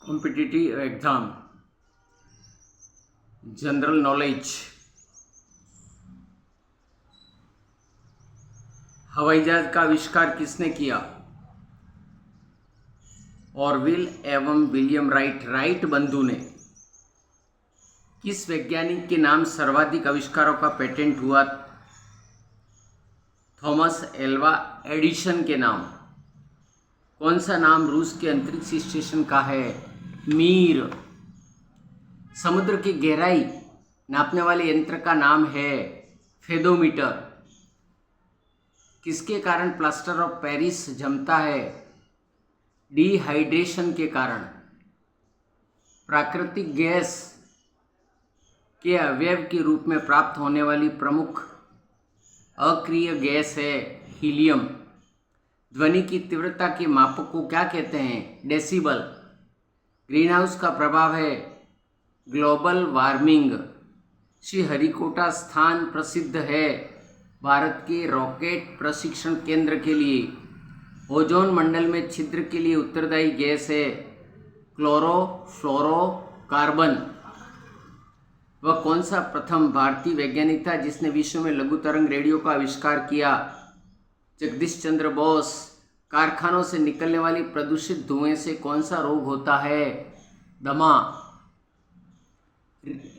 Competitive exam, general knowledge. हवाई जहाज का आविष्कार किसने किया? ऑरविल एवं विलियम राइट बंधु ने। किस वैज्ञानिक के नाम सर्वाधिक आविष्कारों का पेटेंट हुआ? थॉमस एल्वा एडिसन के नाम। कौन सा नाम रूस के अंतरिक्ष स्टेशन का है? मीर। समुद्र की गहराई नापने वाले यंत्र का नाम है फेदोमीटर। किसके कारण प्लास्टर ऑफ पेरिस जमता है? डिहाइड्रेशन के कारण। प्राकृतिक गैस के अवयव के रूप में प्राप्त होने वाली प्रमुख अक्रिय गैस है हीलियम। ध्वनि की तीव्रता के मापक को क्या कहते हैं? डेसिबल। ग्रीनहाउस का प्रभाव है ग्लोबल वार्मिंग। श्रीहरिकोटा स्थान प्रसिद्ध है भारत के रॉकेट प्रशिक्षण केंद्र के लिए। ओजोन मंडल में छिद्र के लिए उत्तरदायी गैस है क्लोरोफ्लोरोकार्बन। वह कौन सा प्रथम भारतीय वैज्ञानिक था जिसने विश्व में लघु तरंग रेडियो का आविष्कार किया? जगदीश चंद्र बोस। कारखानों से निकलने वाली प्रदूषित धुएं से कौन सा रोग होता है? दमा।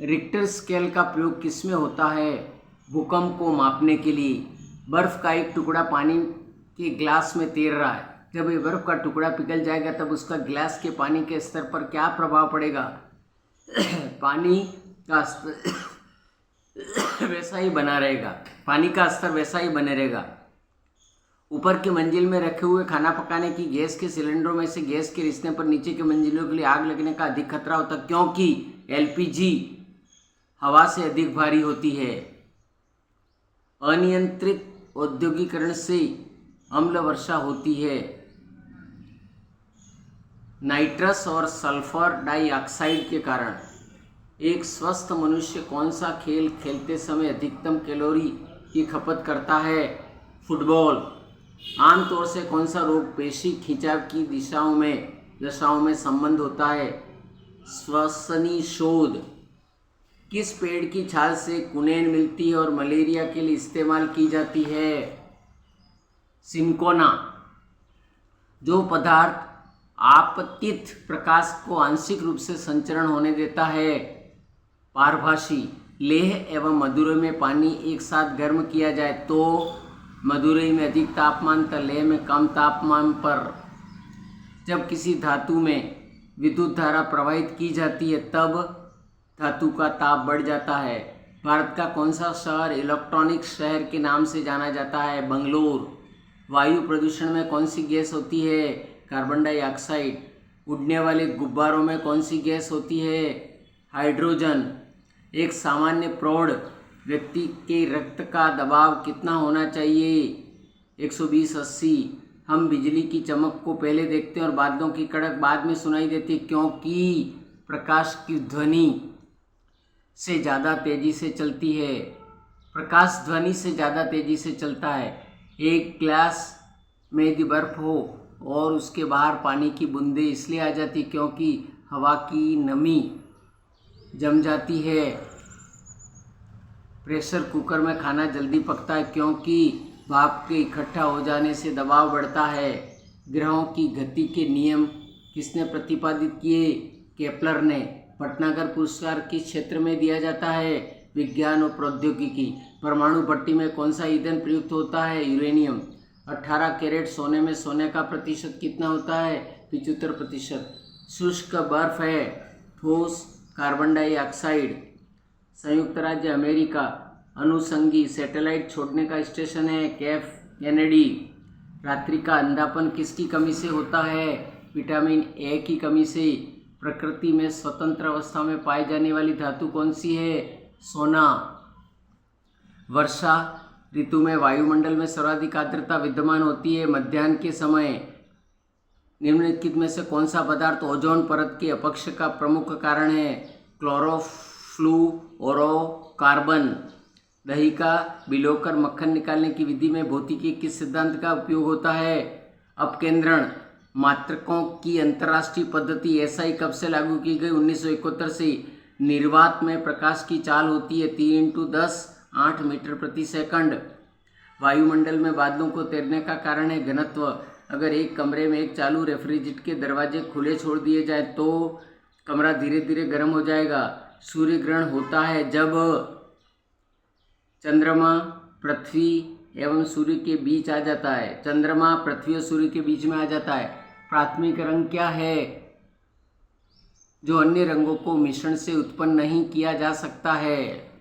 रिक्टर स्केल का प्रयोग किसमें होता है? भूकंप को मापने के लिए। बर्फ का एक टुकड़ा पानी के ग्लास में तैर रहा है। जब ये बर्फ का टुकड़ा पिघल जाएगा तब उसका ग्लास के पानी के स्तर पर क्या प्रभाव पड़ेगा? पानी का स्तर वैसा ही बना रहेगा। पानी का स्तर वैसा ही बने रहेगा। ऊपर की मंजिल में रखे हुए खाना पकाने की गैस के सिलेंडरों में से गैस के रिसने पर नीचे की मंजिलों के लिए आग लगने का अधिक खतरा होता है, क्योंकि एलपीजी हवा से अधिक भारी होती है। अनियंत्रित औद्योगिकरण से अम्ल वर्षा होती है। नाइट्रस और सल्फर डाइऑक्साइड के कारण। एक स्वस्थ मनुष्य कौन सा खेल खेलते समय अधिकतम कैलोरी की खपत करता है? फुटबॉल। आमतौर से कौन सा रोग पेशी खिंचाव की दशाओं में संबंध होता है? श्वसनी शोध। किस पेड़ की छाल से कुनैन मिलती है और मलेरिया के लिए इस्तेमाल की जाती है? सिंकोना। जो पदार्थ आपतित प्रकाश को आंशिक रूप से संचरण होने देता है? पारभासी। लेह एवं मदुरै में पानी एक साथ गर्म किया जाए तो मदुरै में अधिक तापमान तथा लेह में कम तापमान पर। जब किसी धातु में विद्युत धारा प्रवाहित की जाती है तब धातु का ताप बढ़ जाता है। भारत का कौन सा शहर इलेक्ट्रॉनिक शहर के नाम से जाना जाता है? बंगलोर। वायु प्रदूषण में कौन सी गैस होती है? Carbon dioxide. उड़ने वाले गुब्बारों में कौन सी गैस होती है? हाइड्रोजन। एक सामान्य प्रौढ़ व्यक्ति के रक्त का दबाव कितना होना चाहिए? 120/80। हम बिजली की चमक को पहले देखते हैं और बादलों की कड़क बाद में सुनाई देती है, क्योंकि प्रकाश की ध्वनि से ज़्यादा तेजी से चलती है। प्रकाश ध्वनि से ज़्यादा तेजी से चलता है। एक ग्लास में यदि बर्फ हो और उसके बाहर पानी की बूंदें इसलिए आ जाती क्योंकि हवा की नमी जम जाती है। प्रेशर कुकर में खाना जल्दी पकता है क्योंकि भाप के इकट्ठा हो जाने से दबाव बढ़ता है। ग्रहों की गति के नियम किसने प्रतिपादित किए? केपलर ने। भटनागर पुरस्कार किस क्षेत्र में दिया जाता है? विज्ञान और प्रौद्योगिकी। परमाणु भट्टी में कौन सा ईंधन प्रयुक्त होता है? यूरेनियम। 18 कैरेट सोने में सोने का प्रतिशत कितना होता है? 75%। शुष्क बर्फ है ठोस कार्बन डाइऑक्साइड। संयुक्त राज्य अमेरिका अनुषंगी सैटेलाइट छोड़ने का स्टेशन है कैप कैनेडी। रात्रि का अंधापन किसकी कमी से होता है? विटामिन ए की कमी से। प्रकृति में स्वतंत्र अवस्था में पाई जाने वाली धातु कौन सी है? सोना। वर्षा ऋतु में वायुमंडल में सर्वाधिक आर्द्रता विद्यमान होती है मध्याह्न के समय। निम्नलिखित में से कौन सा पदार्थ ओजोन परत के अपक्ष का प्रमुख कारण है? क्लोरोफ्लोरोकार्बन। दही का भिगोकर मक्खन निकालने की विधि में भौतिकी किस सिद्धांत का उपयोग होता है? अपकेंद्रण। मात्रकों की अंतर्राष्ट्रीय पद्धति एसआई कब से लागू की गई? 1971 से। निर्वात में प्रकाश की चाल होती है 3×10 8 मीटर प्रति सेकंड। वायुमंडल में बादलों को तैरने का कारण है घनत्व। अगर एक कमरे में एक चालू रेफ्रिजरेटर के दरवाजे खुले छोड़ दिए जाए तो कमरा धीरे धीरे गर्म हो जाएगा। सूर्य ग्रहण होता है जब चंद्रमा पृथ्वी एवं सूर्य के बीच आ जाता है। चंद्रमा पृथ्वी और सूर्य के बीच में आ जाता है। प्राथमिक रंग क्या है? जो अन्य रंगों को मिश्रण से उत्पन्न नहीं किया जा सकता है।